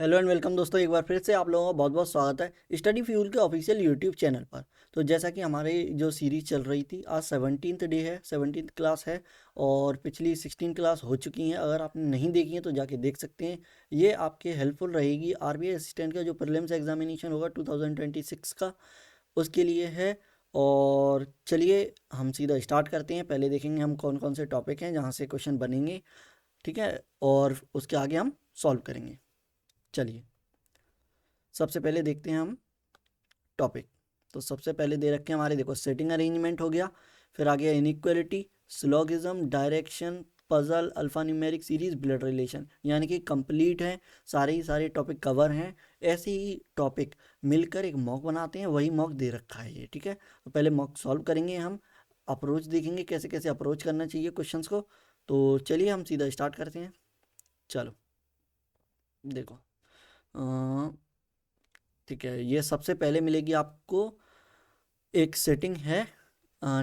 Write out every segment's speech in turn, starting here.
Hello and welcome दोस्तों, एक बार फिर से आप लोगों का बहुत बहुत स्वागत है स्टडी फ्यूल के ऑफिशियल यूट्यूब चैनल पर। तो जैसा कि हमारी जो सीरीज चल रही थी, आज 17th डे है, 17th क्लास है और पिछली 16 क्लास हो चुकी हैं। अगर आपने नहीं देखी है तो जाके देख सकते हैं। ये आपके हेल्पफुल रहेगी आरबीआई असिस्टेंट का जो प्रीलिम्स एग्जामिनेशन होगा 2026 का, उसके लिए है। और चलिए हम सीधा स्टार्ट करते हैं। पहले देखेंगे हम कौन कौन से टॉपिक हैं जहाँ से क्वेश्चन बनेंगे, ठीक है, और उसके आगे हम सॉल्व करेंगे। चलिए सबसे पहले देखते हैं हम टॉपिक। तो सबसे पहले दे रखे हैं हमारे, देखो, सेटिंग अरेंजमेंट हो गया, फिर आ गया inequality, syllogism, direction, puzzle, alpha numeric series, blood relation, यानी कि कंप्लीट है। सारे ही सारे टॉपिक कवर हैं। ऐसे ही टॉपिक मिलकर एक मॉक बनाते हैं, वही मॉक दे रखा है ये, ठीक है। तो पहले मॉक सॉल्व करेंगे हम, अप्रोच देखेंगे कैसे कैसे अप्रोच करना चाहिए क्वेश्चंस को। तो चलिए हम सीधा स्टार्ट करते हैं। चलो देखो, ठीक है, ये सबसे पहले मिलेगी आपको एक सेटिंग है।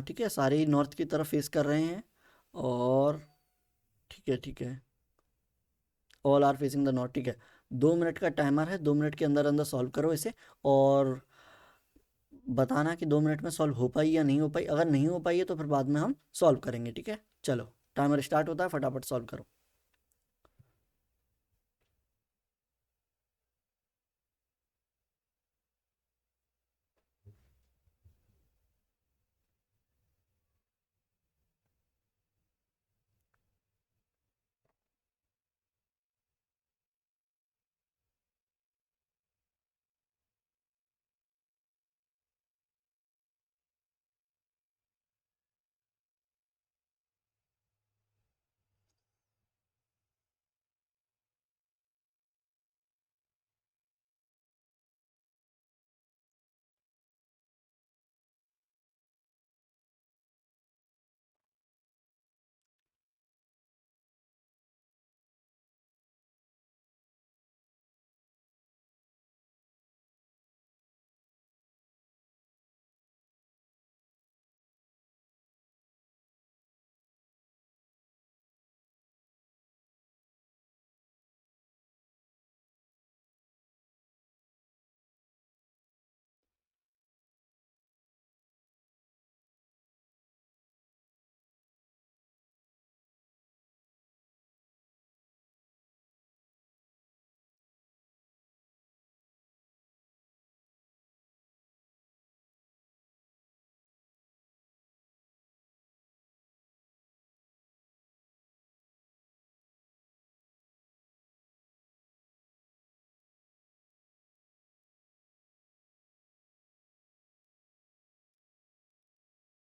ठीक है, सारे ही नॉर्थ की तरफ फेस कर रहे हैं और ठीक है, ठीक है, all are facing the north, ठीक है। 2 मिनट का टाइमर है, 2 मिनट के अंदर अंदर सॉल्व करो इसे। और बताना कि 2 मिनट में सॉल्व हो पाई या नहीं हो पाई। अगर नहीं हो पाई है तो फिर बाद में हम सॉल्व करेंगे, ठीक है। चलो टाइमर स्टार्ट होता है, फटाफट सॉल्व करो।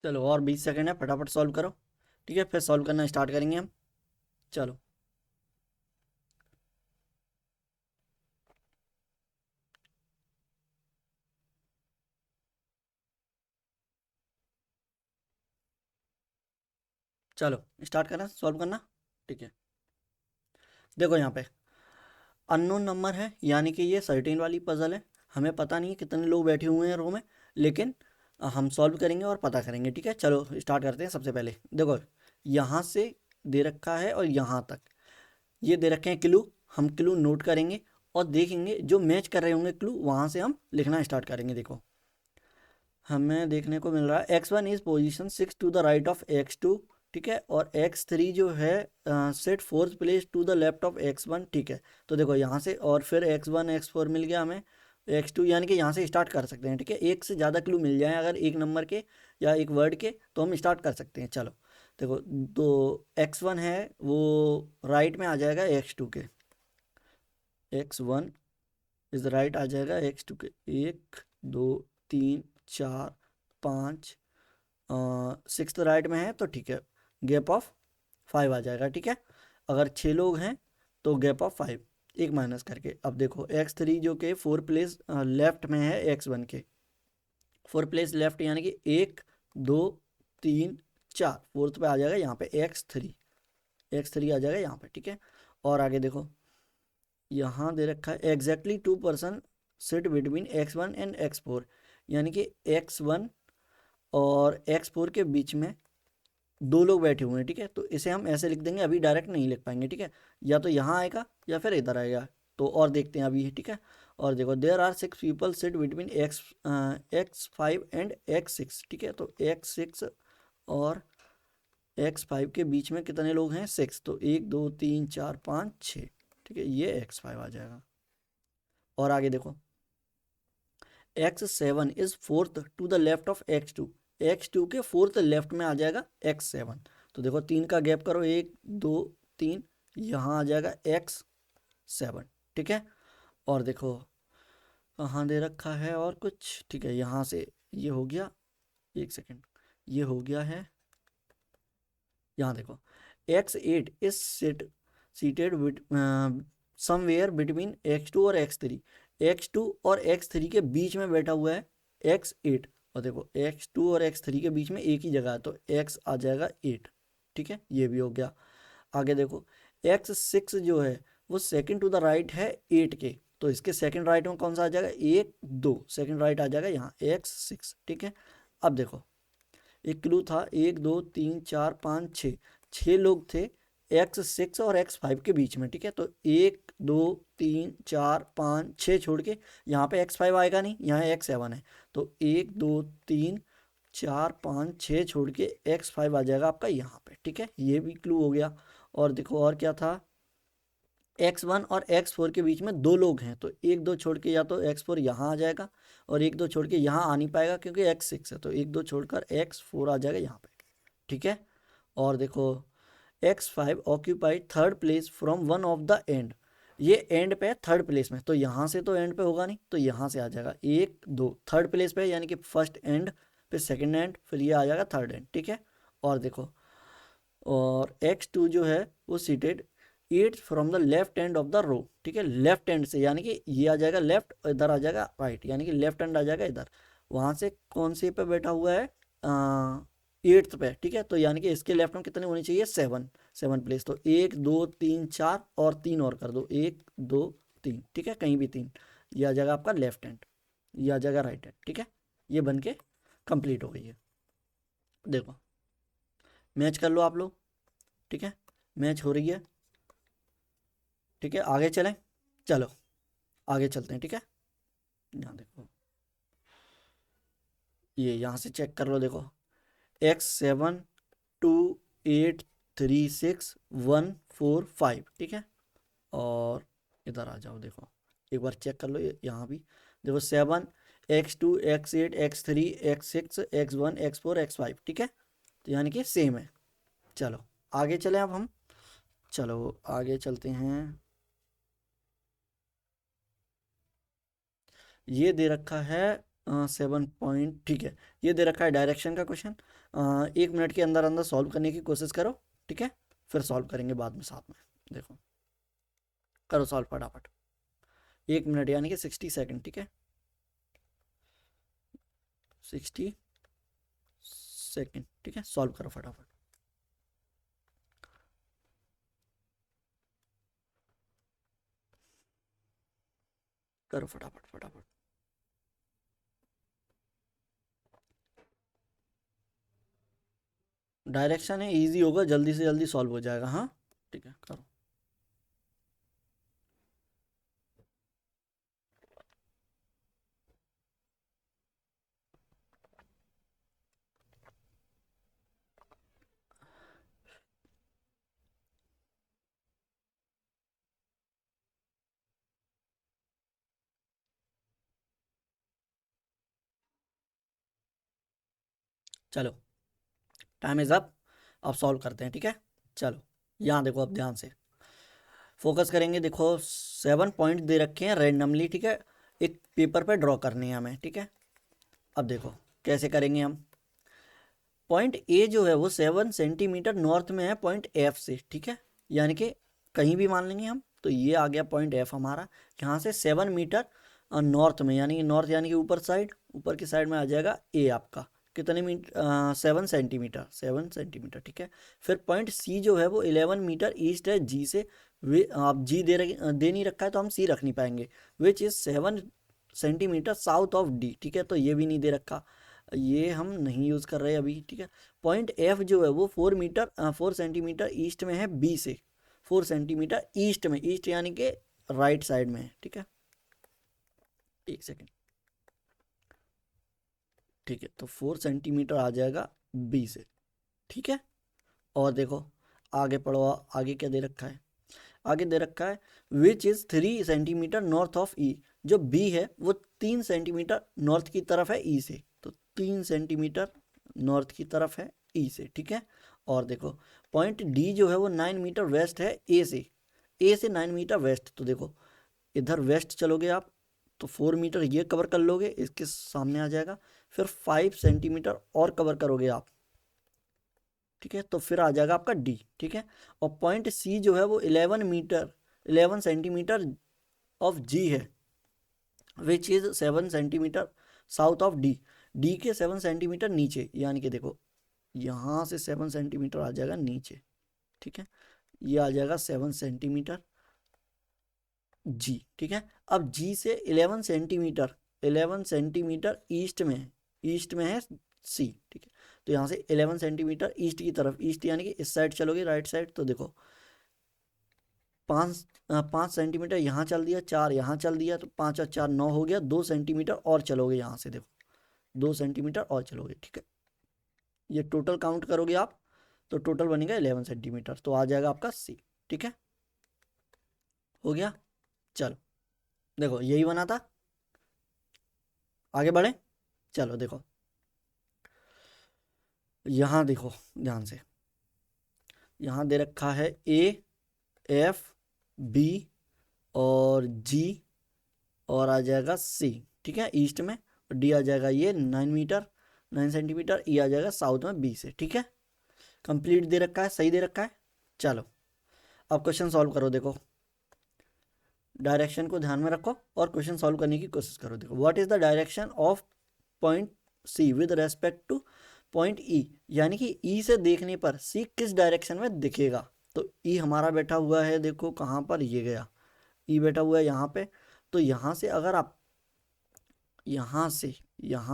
चलो और 20 सेकेंड है, फटाफट सॉल्व करो, ठीक है, फिर सॉल्व करना स्टार्ट करेंगे हम। चलो चलो स्टार्ट करना, सॉल्व करना, ठीक है। देखो यहाँ पे अननोन नंबर है, यानी कि ये सर्टेन वाली पजल है। हमें पता नहीं है कितने लोग बैठे हुए हैं रो में, लेकिन हम सॉल्व करेंगे और पता करेंगे, ठीक है। चलो स्टार्ट करते हैं। सबसे पहले देखो, यहाँ से दे रखा है और यहाँ तक ये दे रखे हैं क्लू। हम क्लू नोट करेंगे और देखेंगे जो मैच कर रहे होंगे क्लू, वहाँ से हम लिखना स्टार्ट करेंगे। देखो हमें देखने को मिल रहा है x1 is position 6 to the right of x2, ठीक है, और x3 जो है set fourth place to the left of x1, ठीक है। तो देखो यहाँ से, और फिर x1 x4 मिल गया हमें, x2, यानी कि यहाँ से स्टार्ट कर सकते हैं, ठीक है। एक से ज़्यादा क्लू मिल जाए अगर एक नंबर के या एक वर्ड के, तो हम स्टार्ट कर सकते हैं। चलो देखो, तो x1 है वो राइट में आ जाएगा x2 के, x1 इज राइट आ जाएगा x2 के। 1 2 3 4 5, सिक्स राइट में है तो ठीक है, गैप ऑफ 5 आ जाएगा, ठीक है। अगर 6 लोग हैं तो गैप ऑफ 5, एक माइनस करके। अब देखो x3 जो कि 4 प्लेस लेफ्ट में है x1 के, 4 प्लेस लेफ्ट, यानी कि 1 2 3 4, फोर्थ पे आ जाएगा यहाँ पे x3 आ जाएगा यहाँ पे, ठीक है। और आगे देखो, यहाँ दे रखा है exactly 2 person sit between x1 and x4, यानी कि x1 और x4 के बीच में 2 लोग बैठे हुए हैं, ठीक है। तो इसे हम ऐसे लिख देंगे, अभी डायरेक्ट नहीं लिख पाएंगे, ठीक है। या तो यहाँ आएगा या फिर इधर आएगा, तो और देखते हैं अभी, ठीक है। और देखो there are 6 people sit between x5 and x6, ठीक है। तो x6 और x5 के बीच में कितने लोग हैं, 6। तो 1 2 3 4 5 6, ठीक है, ये x5 आ जाएगा। और आगे देखो x7 is fourth to the left of x2, x2 के फोर्थ लेफ्ट में आ जाएगा x7। तो देखो 3 का गैप करो, 1 2 3, यहाँ आ जाएगा x7, ठीक है। और देखो कहाँ दे रखा है और कुछ, ठीक है, यहाँ से ये हो गया, एक सेकेंड, ये हो गया है, यहाँ देखो x8 is seated with somewhere between x2 और x3, x2 और x3 के बीच में बैठा हुआ है x8। और देखो x2 और x3 के बीच में एक ही जगह है, तो x आ जाएगा 8, ठीक है, ये भी हो गया। आगे देखो x6 जो है वो सेकंड टू द राइट है 8 के, तो इसके सेकंड राइट में कौन सा आ जाएगा, 1 2, सेकंड राइट आ जाएगा यहाँ x6, ठीक है। अब देखो एक क्लू था, 1 2 3 4 5 6, 6 लोग थे x6 और x5 के बीच में, ठीक है। तो 1 2 3 4 5 6 छोड़ के यहाँ पे x5 आएगा नहीं, यहाँ x7 है, तो 1 2 3 4 5 6 छोड़ के x5 आ जाएगा आपका यहाँ पे, ठीक है, ये भी क्लू हो गया। और देखो और क्या था, x1 और x4 के बीच में 2 लोग हैं, तो 1 2 छोड़ के या तो x4 यहाँ आ जाएगा और 1 2 छोड़ के यहाँ आ नहीं पाएगा क्योंकि x6 है, तो 1 2 छोड़कर x4 आ जाएगा यहाँ पे, ठीक है। और देखो x5 occupied third place from one of the end, ये एंड पे है थर्ड प्लेस में, तो यहाँ से तो एंड पे होगा नहीं, तो यहाँ से आ जाएगा 1 2, थर्ड प्लेस पे यानी कि फर्स्ट एंड पे सेकेंड एंड, फिर ये आ जाएगा थर्ड एंड, ठीक है। और देखो और x2 जो है वो seated 8 from the left end of the row, ठीक है, लेफ्ट एंड से, यानी कि ये आ जाएगा लेफ्ट, इधर आ जाएगा राइट, यानी कि लेफ्ट एंड आ जाएगा इधर, वहां से कौन से पे बैठा हुआ है, 8th पे, ठीक है। तो यानी कि इसके लेफ्ट में कितने होने चाहिए, 7 प्लेस, तो 1 2 3 4 और 3 और कर दो, 1 2 3, ठीक है, कहीं भी 3, ये आ जाएगा आपका लेफ्ट हैंड, ये आ जाएगा राइट हैंड, ठीक है। ये बन के कंप्लीट हो गई है। देखो मैच कर लो आप लोग, ठीक है, मैच हो रही है, ठीक है, आगे चलें, चलो आगे चलते हैं, ठीक है। यहाँ देखो ये यहाँ से चेक कर लो, देखो x7 2 8 3 6 1 4 5, ठीक है। और इधर आ जाओ, देखो एक बार चेक कर लो, यहाँ भी देखो 7 x2 x8 x3 x6 x1 x4 x5, ठीक है, तो यानी कि सेम है। चलो आगे चलें अब हम, चलो आगे चलते हैं। ये दे रखा है 7 पॉइंट, ठीक है, ये दे रखा है डायरेक्शन का क्वेश्चन, 1 मिनट के अंदर अंदर सॉल्व करने की कोशिश करो, ठीक है, फिर सॉल्व करेंगे बाद में साथ में। देखो करो सॉल्व फटाफट, 1 मिनट यानी कि 60 सेकेंड, ठीक है, 60 सेकेंड, ठीक है, सॉल्व करो फटाफट। करो फटाफट फटाफट। डायरेक्शन है, इजी होगा, जल्दी से जल्दी सॉल्व हो जाएगा, हाँ ठीक है करो। चलो टाइम इज अप, अब सॉल्व करते हैं, ठीक है। चलो यहाँ देखो, अब ध्यान से फोकस करेंगे, देखो 7 पॉइंट दे रखे हैं रैंडमली, ठीक है, एक पेपर पे ड्रॉ करने हैं हमें, ठीक है। अब देखो कैसे करेंगे हम, पॉइंट ए जो है वो 7 सेंटीमीटर नॉर्थ में है पॉइंट एफ से, ठीक है, यानी कि कहीं भी मान लेंगे हम, तो ये आ गया पॉइंट एफ हमारा, यहाँ से 7 मीटर नॉर्थ में, यानी कि नॉर्थ यानी कि ऊपर साइड, ऊपर की साइड में आ जाएगा ए आपका, कितने मीटर, 7 सेंटीमीटर, 7 सेंटीमीटर, ठीक है। फिर पॉइंट सी जो है वो 11 मीटर ईस्ट है जी से, वे आप जी दे नहीं रखा है तो हम सी रख नहीं पाएंगे, which is 7 centimetre south of D, ठीक है, तो ये भी नहीं दे रखा, ये हम नहीं यूज़ कर रहे अभी, ठीक है। पॉइंट एफ जो है वो 4 सेंटीमीटर ईस्ट में है बी से, 4 सेंटीमीटर ईस्ट में, ईस्ट यानी कि राइट साइड में है, ठीक है। एक सेकेंड, ठीक है, तो 4 सेंटीमीटर आ जाएगा बी से, ठीक है। और देखो आगे पढ़ो, आगे क्या दे रखा है, आगे दे रखा है which is 3 centimetre north of E. जो बी है वो 3 सेंटीमीटर नॉर्थ की तरफ है ई से, तो 3 सेंटीमीटर नॉर्थ की तरफ है ई से, ठीक है। और देखो पॉइंट डी जो है वो 9 मीटर वेस्ट है ए से, ए से 9 मीटर वेस्ट। तो देखो इधर वेस्ट चलोगे आप तो 4 मीटर ये कवर कर लोगे, इसके सामने आ जाएगा। फिर 5 सेंटीमीटर और कवर करोगे आप, ठीक है, तो फिर आ जाएगा आपका डी, ठीक है। और पॉइंट सी जो है वो 11 सेंटीमीटर ऑफ जी है, which is 7 centimetre south of D. D के 7 सेंटीमीटर नीचे, यानी कि देखो यहाँ से 7 सेंटीमीटर आ जाएगा नीचे, ठीक है। ये आ जाएगा 7 सेंटीमीटर जी, ठीक है। अब जी से 11 सेंटीमीटर ईस्ट में है, ईस्ट में है सी, ठीक है। तो यहाँ से 11 सेंटीमीटर ईस्ट की तरफ, ईस्ट यानी कि इस साइड चलोगे राइट साइड, तो देखो 5 सेंटीमीटर यहाँ चल दिया, 4 यहाँ चल दिया, तो 5 और 4 9 हो गया। 2 सेंटीमीटर और चलोगे यहाँ से, देखो 2 सेंटीमीटर और चलोगे, ठीक है। ये टोटल काउंट करोगे आप तो टोटल बनेगा 11 सेंटीमीटर, तो आ जाएगा आपका सी, ठीक है। हो गया, चलो देखो यही बना था, आगे बढ़े। चलो देखो यहाँ देखो ध्यान से, यहाँ दे रखा है ए एफ बी और जी और आ जाएगा सी, ठीक है, ईस्ट में। और डी आ जाएगा ये 9 सेंटीमीटर, ई आ जाएगा साउथ में बी से, ठीक है। कंप्लीट दे रखा है, सही दे रखा है। चलो अब क्वेश्चन सॉल्व करो, देखो डायरेक्शन को ध्यान में रखो और क्वेश्चन सॉल्व करने की कोशिश करो। देखो what is the direction of point C with respect to point E, यानी कि ई से देखने पर सी किस डायरेक्शन में दिखेगा। तो ई हमारा बैठा हुआ है, देखो कहाँ पर, ये गया, ई बैठा हुआ है यहाँ पे। तो यहाँ से अगर आप यहाँ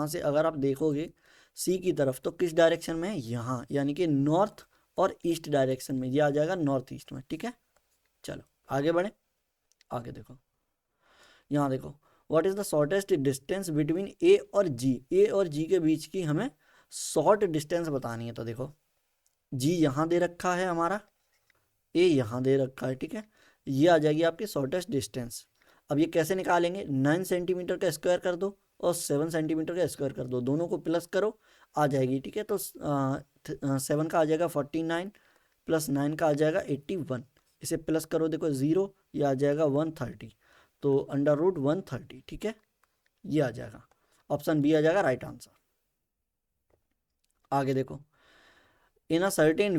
से अगर आप देखोगे सी की तरफ तो किस डायरेक्शन में है, यहाँ, यानी कि नॉर्थ और ईस्ट डायरेक्शन में, ये आ जाएगा नॉर्थ ईस्ट में, ठीक है। चलो आगे बढ़े, आगे देखो, यहाँ देखो what is the shortest distance between A और जी। ए और जी के बीच की हमें शॉर्ट डिस्टेंस बतानी है। तो देखो जी यहाँ दे रखा है हमारा, ए यहाँ दे रखा है, ठीक है। ये आ जाएगी आपकी शॉर्टेस्ट डिस्टेंस। अब ये कैसे निकालेंगे, 9 सेंटीमीटर का स्क्वायर कर दो और 7 सेंटीमीटर का स्क्वायर कर दो, दोनों को प्लस करो, आ जाएगी, ठीक है। तो 7 का आ जाएगा 49 प्लस 9 का आ जाएगा 81, इसे प्लस करो, देखो 0, ये आ जाएगा 130, तो अंडर रूट 130, ठीक है। ये आ जाएगा, ऑप्शन बी आ जाएगा राइट आंसर। आगे देखो इन अ सर्टेन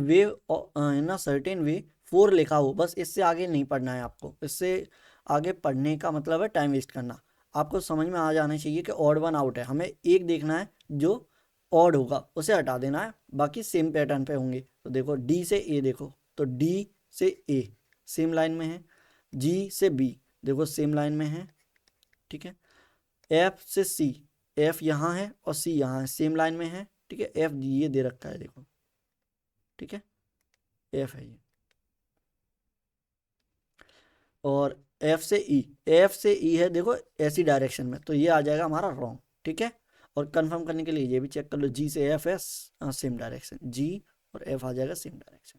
वे 4 लिखा हो, बस इससे आगे नहीं पढ़ना है आपको, इससे आगे पढ़ने का मतलब है टाइम वेस्ट करना। आपको समझ में आ जाना चाहिए कि ऑड वन आउट है, हमें एक देखना है जो ऑड होगा उसे हटा देना है, बाकी सेम पैटर्न पे होंगे। तो देखो डी से ए, देखो तो डी से ए सेम लाइन में है, जी से बी देखो सेम लाइन में है, ठीक है। एफ से सी, एफ यहाँ है और सी यहाँ है, सेम लाइन में है, ठीक है। एफ ये दे रखा है देखो, ठीक है, एफ है ये। और एफ से ई, एफ से ई है देखो ऐसी डायरेक्शन में, तो ये आ जाएगा हमारा रॉन्ग, ठीक है। और कंफर्म करने के लिए ये भी चेक कर लो, जी से एफ है सेम डायरेक्शन, जी और एफ आ जाएगा सेम डायरेक्शन,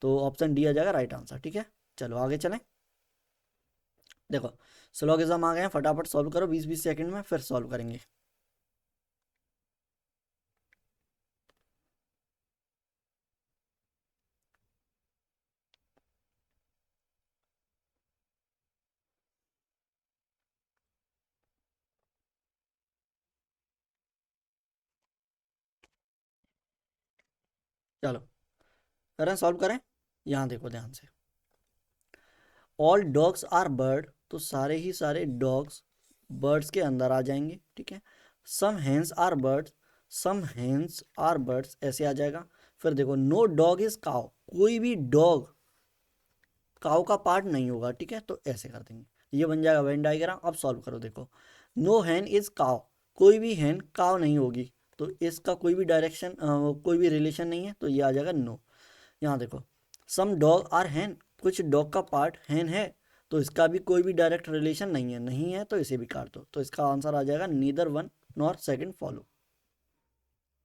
तो ऑप्शन डी आ जाएगा राइट आंसर, ठीक है। चलो आगे चलें, देखो स्लोगिज्म आ गए हैं, फटाफट सॉल्व करो 20-20 सेकंड में, फिर सॉल्व करेंगे। चलो करें, सॉल्व करें। यहाँ देखो ध्यान से, ऑल डॉग्स आर बर्ड, तो सारे ही सारे डॉग्स बर्ड्स के अंदर आ जाएंगे, ठीक है। Some hens are birds, some hens are birds ऐसे आ जाएगा। फिर देखो नो डॉग इज काउ, कोई भी डॉग काउ का पार्ट नहीं होगा, ठीक है, तो ऐसे कर देंगे, ये बन जाएगा वेन डायग्राम। अब सॉल्व करो, देखो नो हैन इज काउ, कोई भी हैन काउ नहीं होगी, तो इसका कोई भी डायरेक्शन कोई भी रिलेशन नहीं है, तो ये आ जाएगा नो। यहाँ देखो सम डॉग आर हैन, कुछ डॉग का पार्ट हैन है, तो इसका भी कोई भी डायरेक्ट रिलेशन नहीं है तो इसे भी काट दो। तो इसका आंसर आ जाएगा neither one nor second follow.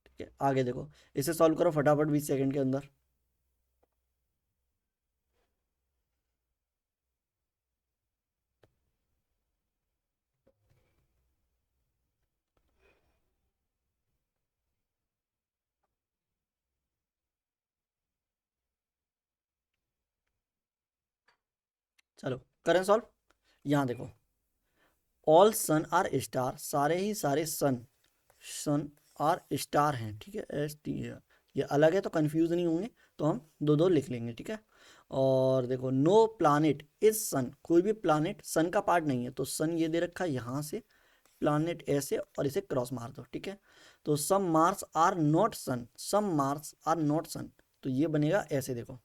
ठीक है, आगे देखो, इसे सॉल्व करो फटाफट 20 सेकंड के अंदर। चलो करें सॉल्व। यहाँ देखो, ऑल सन आर स्टार, सारे ही सारे सन, सन आर स्टार हैं। ठीक है, एस टी, ये अलग है तो कंफ्यूज नहीं होंगे, तो हम दो दो लिख लेंगे। ठीक है, और देखो, नो प्लानिट इज सन, कोई भी प्लानिट सन का पार्ट नहीं है। तो सन ये दे रखा है यहाँ से, प्लानिट ऐसे, और इसे क्रॉस मार दो। ठीक है, तो some Mars are not sun, some Mars are not sun, तो ये बनेगा ऐसे। देखो,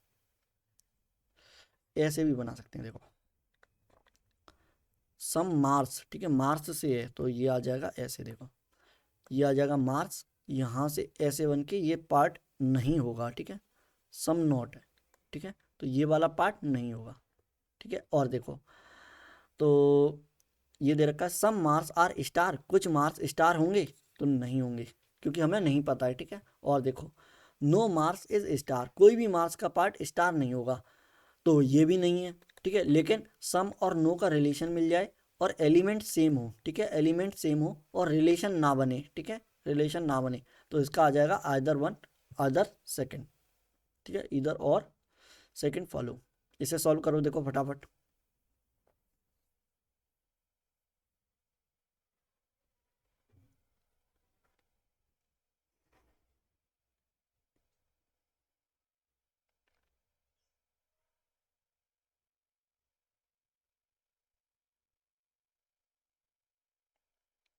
ऐसे भी बना सकते हैं। देखो, सम मार्स, ठीक है, मार्स से है तो ये आ जाएगा ऐसे। देखो, ये आ जाएगा मार्स, यहाँ से ऐसे बन के ये पार्ट नहीं होगा। ठीक है, सम नॉट है। ठीक है, तो ये वाला पार्ट नहीं होगा। ठीक है, और देखो, तो ये दे रखा है सम मार्स आर स्टार, कुछ मार्स स्टार होंगे, तो नहीं होंगे क्योंकि हमें नहीं पता है। ठीक है, और देखो, नो मार्स इज स्टार, कोई भी मार्स का पार्ट स्टार नहीं होगा, तो ये भी नहीं है। ठीक है, लेकिन सम और नो का रिलेशन मिल जाए और एलिमेंट सेम हो। ठीक है, एलिमेंट सेम हो और रिलेशन ना बने। ठीक है, रिलेशन ना बने, तो इसका आ जाएगा आइदर वन अदर सेकंड। ठीक है, इधर और सेकंड फॉलो। इसे सॉल्व करो, देखो फटाफट।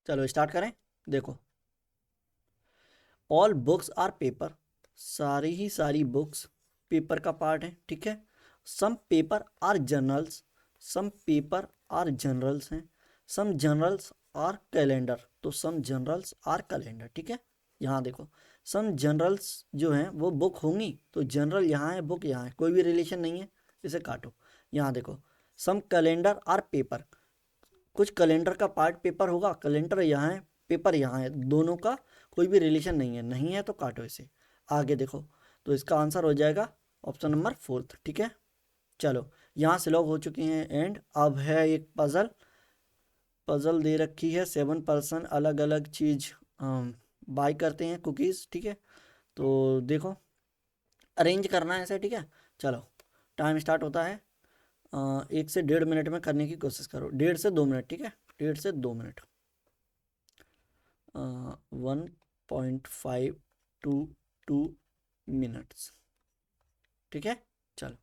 चलो स्टार्ट करें। देखो, ऑल बुक्स आर पेपर, सारी ही सारी बुक्स पेपर का पार्ट है। ठीक है, some paper are journals, some paper are journals हैं, सम जर्नल्स आर कैलेंडर, तो सम जर्नल्स आर कैलेंडर। ठीक है, यहाँ देखो, सम जर्नल्स जो हैं वो बुक होंगी, तो जनरल यहाँ है, बुक यहाँ है, कोई भी रिलेशन नहीं है, इसे काटो। यहाँ देखो, सम कैलेंडर आर पेपर, कुछ कैलेंडर का पार्ट पेपर होगा, कैलेंडर यहाँ है, पेपर यहाँ है, दोनों का कोई भी रिलेशन नहीं है तो काटो इसे। आगे देखो, तो इसका आंसर हो जाएगा ऑप्शन नंबर फोर्थ। ठीक है, चलो यहाँ से लॉग हो चुके हैं एंड अब है एक पजल। पजल दे रखी है, 7 पर्सन अलग अलग चीज़ बाय करते हैं, कुकीज़। ठीक है, तो देखो, अरेंज करना है ऐसे। ठीक है, चलो टाइम स्टार्ट होता है। 1 से 1.5 मिनट में करने की कोशिश करो, 1.5 से 2 मिनट। ठीक है, 1.5 से 2 मिनट। 1.5 to 2 minutes. ठीक है, चलो।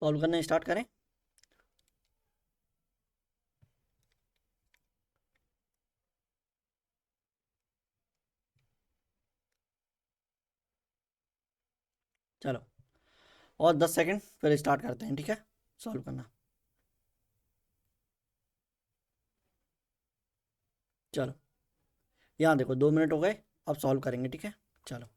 सॉल्व करना स्टार्ट करें। चलो, और 10 सेकंड फिर स्टार्ट करते हैं। ठीक है, सॉल्व करना। चलो, यहाँ देखो, 2 मिनट हो गए, अब सॉल्व करेंगे, ठीक है। चलो,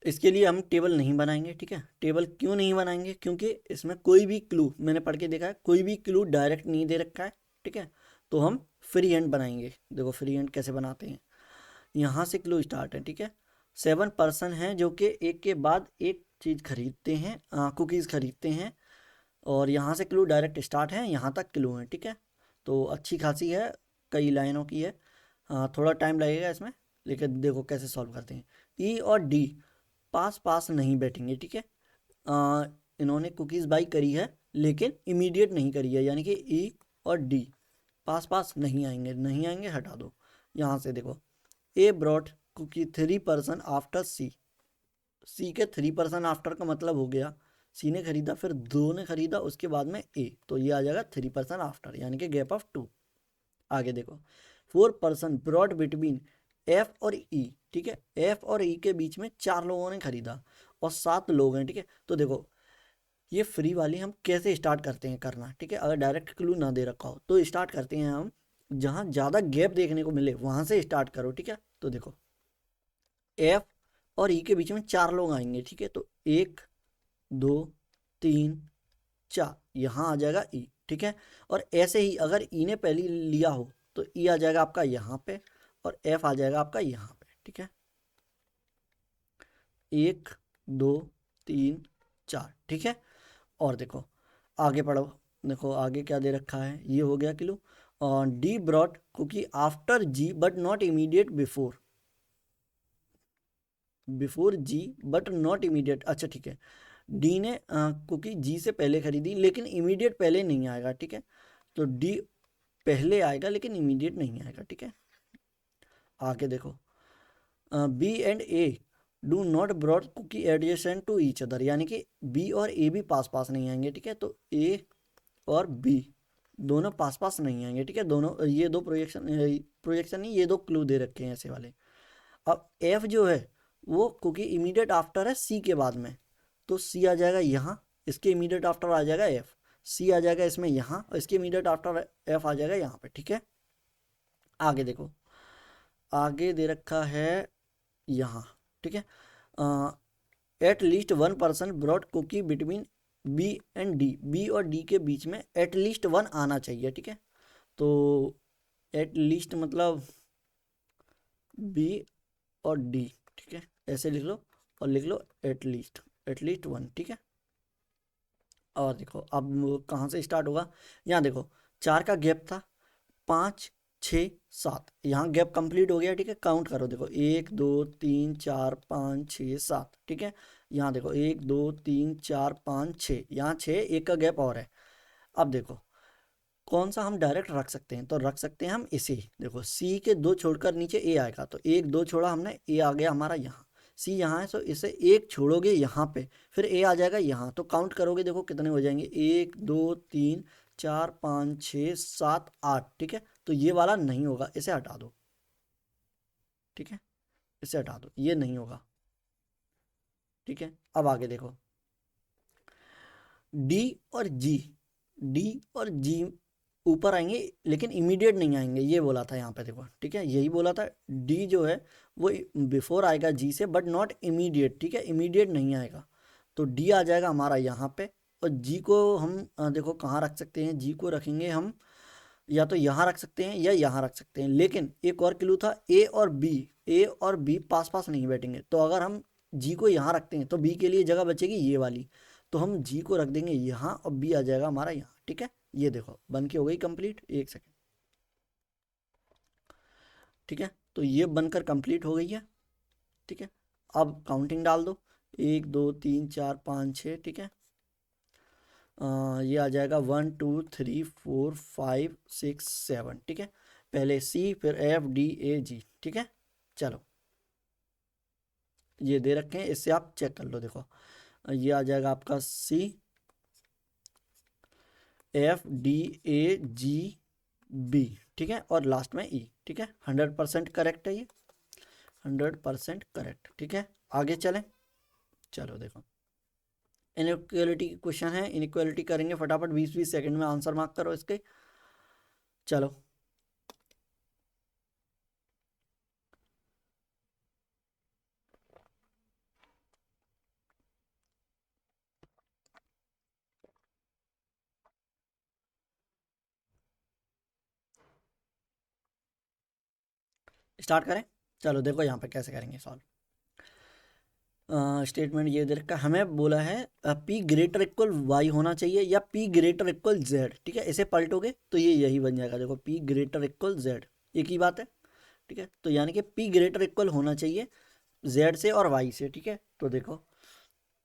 इसके लिए हम टेबल नहीं बनाएंगे, ठीक है। टेबल क्यों नहीं बनाएंगे? क्योंकि इसमें कोई भी क्लू, मैंने पढ़ के देखा है, कोई भी क्लू डायरेक्ट नहीं दे रखा है, ठीक है। तो हम फ्री हैंड बनाएंगे। देखो फ्री हैंड कैसे बनाते हैं, यहाँ से क्लू स्टार्ट है, ठीक है। 7 पर्सन हैं जो कि एक के बाद एक चीज़ खरीदते हैं, कुकीज़ खरीदते हैं, और यहाँ से क्लू डायरेक्ट स्टार्ट है, यहाँ तक क्लू है, ठीक है। तो अच्छी खासी है, कई लाइनों की है। थोड़ा टाइम लगेगा इसमें, लेकिन देखो कैसे सॉल्व करते हैं। ई और डी पास पास नहीं बैठेंगे, ठीक है। आ, इन्होंने कुकीज़ बाई करी है लेकिन इमीडिएट नहीं करी है, यानी कि ई और डी पास पास नहीं आएंगे, नहीं आएंगे, हटा दो। यहाँ से देखो, ए ब्रॉट कुकी 3 पर्सन आफ्टर सी। सी के 3 पर्सन आफ्टर का मतलब हो गया सी ने खरीदा, फिर दो ने खरीदा, उसके बाद में ए, तो ये आ जाएगा 3 पर्सन आफ्टर, यानी कि गैप ऑफ 2। आगे देखो, 4 पर्सन ब्रॉड बिटवीन एफ और ई, ठीक है। एफ और ई के बीच में 4 लोगों ने खरीदा और 7 लोग हैं, ठीक है। तो देखो ये फ्री वाली हम कैसे स्टार्ट करते हैं करना, ठीक है। अगर डायरेक्ट क्लू ना दे रखा हो तो स्टार्ट करते हैं हम जहाँ ज़्यादा गैप देखने को मिले वहाँ से स्टार्ट करो, ठीक है। तो देखो एफ और ई के बीच में 4 लोग आएंगे, ठीक है। तो 1 2 3 4, यहाँ आ जाएगा ई, ठीक है। और ऐसे ही अगर ई ने पहले लिया हो तो ई आ जाएगा आपका यहाँ पे और एफ आ जाएगा आपका यहाँ पे, ठीक है। 1 2 3 4, ठीक है। और देखो आगे पढ़ो, देखो आगे क्या दे रखा है, ये हो गया clue. D brought cookie after G but not immediate before, before G but not immediate, अच्छा ठीक है। डी ने कुकी जी से पहले खरीदी लेकिन इमीडिएट पहले नहीं आएगा, ठीक है। तो डी पहले आएगा लेकिन इमीडिएट नहीं आएगा, ठीक है। आगे देखो, B and A do not brought cookie adjacent to each other, यानी कि बी और ए भी पास पास नहीं आएंगे, ठीक है। तो ए और बी दोनों पास पास नहीं आएंगे, ठीक है। दोनों ये दो प्रोजेक्शन, प्रोजेक्शन नहीं, ये दो क्लू दे रखे हैं ऐसे वाले। अब एफ जो है वो क्योंकि इमीडिएट आफ्टर है सी के बाद में, तो सी आ जाएगा यहाँ, इसके इमीडिएट आफ्टर आ जाएगा एफ, सी आ जाएगा इसमें यहाँ, और इसके इमीडिएट आफ्टर एफ आ जाएगा यहाँ पे, ठीक है। आगे देखो, आगे दे रखा है यहाँ, ठीक है। At least 1 person brought cookie between B and D, B और डी के बीच में एट लीस्ट 1 आना चाहिए, ठीक है। तो एट लीस्ट मतलब बी और डी, ठीक है, ऐसे लिख लो, और लिख लो एट लीस्ट 1, ठीक है। और देखो अब कहाँ से स्टार्ट होगा, यहाँ देखो 4 का गैप था, 5 6 7, यहाँ गैप कंप्लीट हो गया, ठीक है। काउंट करो, देखो 1 2 3 4 5 6 7, ठीक है। यहाँ देखो 1 2 3 4 5 6, यहाँ 6, एक का गैप और है। अब देखो कौन सा हम डायरेक्ट रख सकते हैं, तो रख सकते हैं हम इसे, देखो सी के 2 छोड़कर नीचे ए आएगा, तो 1 2 छोड़ा हमने, ए आ गया हमारा यहाँ, सी यहाँ है, तो इसे एक छोड़ोगे यहाँ पे, फिर ए आ जाएगा यहाँ, तो काउंट करोगे देखो कितने हो जाएंगे, 1 2 3 4 5 6 7 8, ठीक है। तो ये वाला नहीं होगा, इसे हटा दो, ठीक है, इसे हटा दो, ये नहीं होगा, ठीक है। अब आगे देखो, डी और जी, डी और जी ऊपर आएंगे लेकिन इमीडिएट नहीं आएंगे, ये बोला था यहाँ पे देखो, ठीक है, यही बोला था। डी जो है वो बिफोर आएगा जी से बट नॉट इमीडिएट, ठीक है, इमीडिएट नहीं आएगा। तो डी आ जाएगा हमारा यहाँ पे, और जी को हम देखो कहाँ रख सकते हैं, जी को रखेंगे हम या तो यहाँ रख सकते हैं या यहाँ रख सकते हैं, लेकिन एक और क्लू था ए और बी, ए और बी पास पास नहीं बैठेंगे, तो अगर हम जी को यहाँ रखते हैं तो बी के लिए जगह बचेगी ये वाली, तो हम जी को रख देंगे यहाँ और बी आ जाएगा हमारा यहाँ, ठीक है। ये देखो बन के हो गई कंप्लीट, एक सेकेंड, ठीक है। तो ये बनकर कंप्लीट हो गई है, ठीक है। अब काउंटिंग डाल दो, 1 2 3 4 5 6, ठीक है। ये आ जाएगा 1 2 3 4 5 6 7, ठीक है। पहले सी फिर एफ डी ए जी, ठीक है। चलो ये दे रखे हैं, इससे आप चेक कर लो, देखो ये आ जाएगा आपका C F D A G B, ठीक है, और लास्ट में ई, ठीक है। 100% करेक्ट है ये, 100% करेक्ट, ठीक है। आगे चलें, चलो देखो इनइक्वालिटी क्वेश्चन है, इनइक्वालिटी करेंगे फटाफट, 20-20 सेकंड में आंसर मार्क करो इसके। चलो स्टार्ट करें। चलो देखो यहाँ पे कैसे करेंगे सॉल्व। स्टेटमेंट ये दे रखा हमें बोला है पी ग्रेटर इक्वल वाई होना चाहिए या पी ग्रेटर इक्वल जेड। ठीक है, इसे पलटोगे तो ये यही बन जाएगा। देखो पी ग्रेटर इक्वल जेड, एक ही बात है। ठीक है, तो यानी कि पी ग्रेटर इक्वल होना चाहिए जेड से और वाई से। ठीक है, तो देखो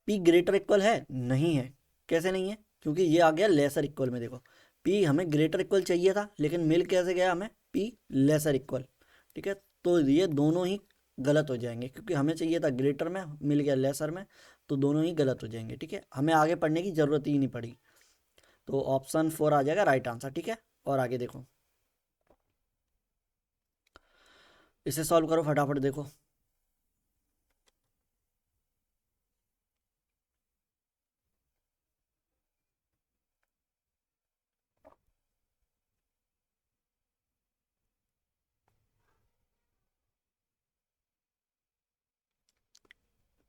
पी ग्रेटर इक्वल है, नहीं है। कैसे नहीं है? क्योंकि ये आ गया लेसर इक्वल में। देखो पी हमें ग्रेटर इक्वल चाहिए था, लेकिन मिल कैसे गया हमें पी लेसर इक्वल। ठीक है, तो ये दोनों ही गलत हो जाएंगे, क्योंकि हमें चाहिए था ग्रेटर में, मिल गया लेसर में, तो दोनों ही गलत हो जाएंगे। ठीक है, हमें आगे पढ़ने की ज़रूरत ही नहीं पड़ी। तो ऑप्शन 4 आ जाएगा राइट आंसर। ठीक है, और आगे देखो, इसे सॉल्व करो फटाफट। देखो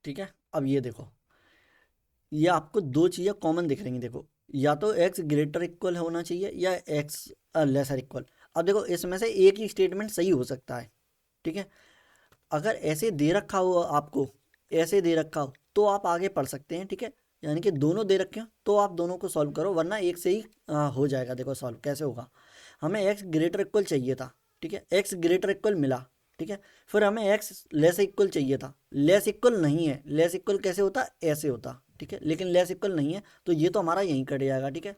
ठीक है, अब ये देखो, ये आपको दो चीज़ें कॉमन दिख रही हैं। देखो या तो एक्स ग्रेटर इक्वल होना चाहिए या एक्स लेसर इक्वल। अब देखो इसमें से एक ही स्टेटमेंट सही हो सकता है। ठीक है, अगर ऐसे दे रखा हो आपको, ऐसे दे रखा हो तो आप आगे पढ़ सकते हैं। ठीक है, यानी कि दोनों दे रखे हो तो आप दोनों को सॉल्व करो, वरना एक से ही हो जाएगा। देखो सॉल्व कैसे होगा। हमें एक्स ग्रेटर इक्वल चाहिए था। ठीक है, एक्स ग्रेटर इक्वल मिला। ठीक है, फिर हमें एक्स लेस इक्वल चाहिए था, लेस इक्वल नहीं है। लेस इक्वल कैसे होता? ऐसे होता। ठीक है, लेकिन लेस इक्वल नहीं है, तो ये तो हमारा यहीं कट जाएगा। ठीक है,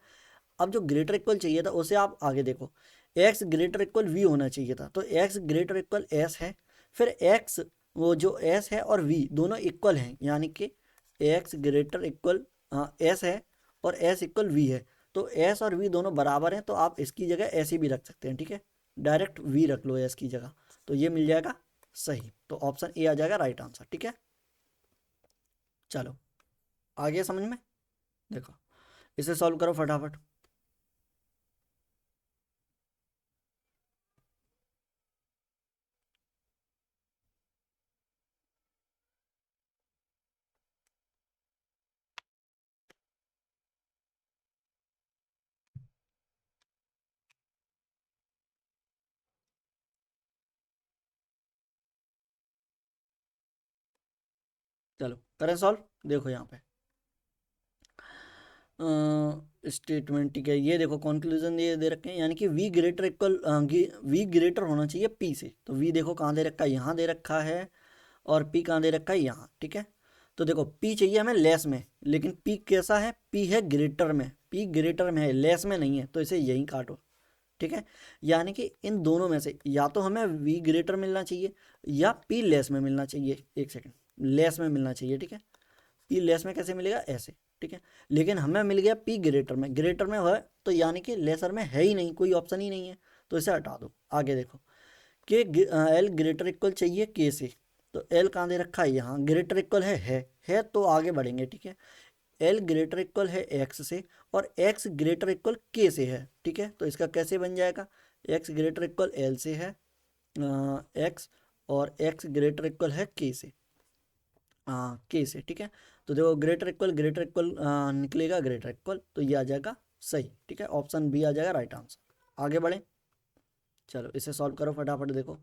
अब जो ग्रेटर इक्वल चाहिए था उसे आप आगे देखो, एक्स ग्रेटर इक्वल वी होना चाहिए था, तो एक्स ग्रेटर इक्वल एस है। फिर एक्स, वो जो एस है और वी दोनों इक्वल हैं, यानी कि एक्स ग्रेटर इक्वल एस है और एस इक्वल वी है। तो एस और वी दोनों बराबर हैं, तो आप इसकी जगह ऐसे भी रख सकते हैं। ठीक है, डायरेक्ट वी रख लो एस की जगह, तो ये मिल जाएगा सही। तो ऑप्शन ए आ जाएगा राइट आंसर। ठीक है, चलो आगे समझ में। देखो इसे सॉल्व करो फटाफट। चलो करें सॉल्व। देखो यहाँ पे स्टेटमेंट, ठीक है, ये देखो कंक्लूजन ये दे रखे हैं, यानी कि V greater equal V greater होना चाहिए पी से। तो वी देखो कहाँ दे रखा है, यहाँ दे रखा है, और पी कहाँ दे रखा है, यहाँ। ठीक है, तो देखो पी चाहिए हमें लेस में, लेकिन पी कैसा है? पी है ग्रेटर में, पी ग्रेटर में है, लेस में नहीं है, तो इसे यहीं काटो। ठीक है, यानी कि इन दोनों में से या तो हमें वी ग्रेटर मिलना चाहिए या पी लेस में मिलना चाहिए। एक सेकेंड, लेस में मिलना चाहिए। ठीक है, पी लेस में कैसे मिलेगा? ऐसे। ठीक है, लेकिन हमें मिल गया पी ग्रेटर में, ग्रेटर में है, तो यानी कि लेसर में है ही नहीं, कोई ऑप्शन ही नहीं है, तो इसे हटा दो। आगे देखो कि एल ग्रेटर इक्वल चाहिए के से, तो एल कहाँ दे रखा है? यहाँ। ग्रेटर इक्वल है तो आगे बढ़ेंगे। ठीक है, एल ग्रेटर इक्वल है एक्स से और एक्स ग्रेटर इक्वल के से है। ठीक है, तो इसका कैसे बन जाएगा? एक्स ग्रेटर इक्वल एल से है, एक्स, और एक्स ग्रेटर इक्वल है के से, के से। ठीक है, तो देखो ग्रेटर इक्वल निकलेगा, ग्रेटर इक्वल, तो ये आ जाएगा सही। ठीक है, ऑप्शन बी आ जाएगा राइट आंसर। आगे बढ़े, चलो इसे सॉल्व करो फटाफट। देखो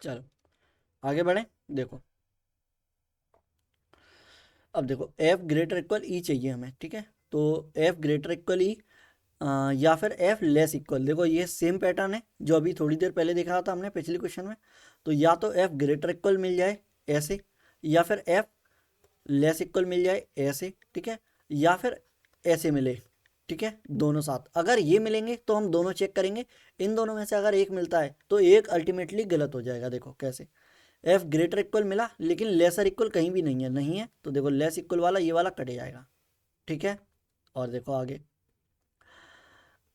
चलो आगे बढ़े। देखो अब देखो एफ ग्रेटर इक्वल ई चाहिए हमें। ठीक है, तो एफ ग्रेटर इक्वल ई या फिर एफ लेस इक्वल। देखो ये सेम पैटर्न है जो अभी थोड़ी देर पहले देखा था हमने पिछले क्वेश्चन में। तो या तो एफ ग्रेटर इक्वल मिल जाए ऐसे, या फिर एफ लेस इक्वल मिल जाए ऐसे। ठीक है, या फिर ऐसे मिले। ठीक है, दोनों साथ अगर ये मिलेंगे तो हम दोनों चेक करेंगे। इन दोनों में से अगर एक मिलता है तो एक अल्टीमेटली गलत हो जाएगा। देखो कैसे, एफ ग्रेटर इक्वल मिला लेकिन लेसर इक्वल कहीं भी नहीं है, नहीं है, तो देखो लेस इक्वल वाला ये वाला कट जाएगा। ठीक है, और देखो आगे,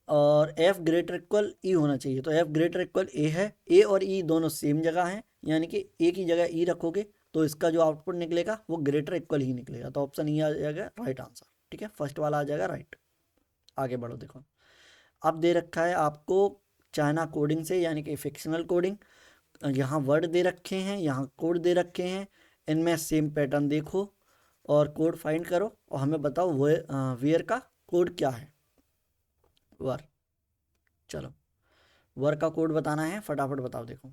और एफ ग्रेटर इक्वल ई होना चाहिए, तो एफ ग्रेटर इक्वल ए है। ए और ई दोनों सेम जगह हैं, यानी कि ए की जगह ई रखोगे तो इसका जो आउटपुट निकलेगा वो ग्रेटर इक्वल ही निकलेगा, तो ऑप्शन ई आ जाएगा राइट आंसर। ठीक है, फर्स्ट वाला आ जाएगा राइट। आगे बढ़ो देखो, अब दे रखा है आपको चाइना कोडिंग से, यानी कि फिक्शनल कोडिंग। यहाँ वर्ड दे रखे हैं, यहाँ कोड दे रखे हैं, इनमें सेम पैटर्न देखो और कोड फाइंड करो और हमें बताओ वेयर का कोड क्या है। वर, चलो वर का कोड बताना है, फटाफट बताओ। देखो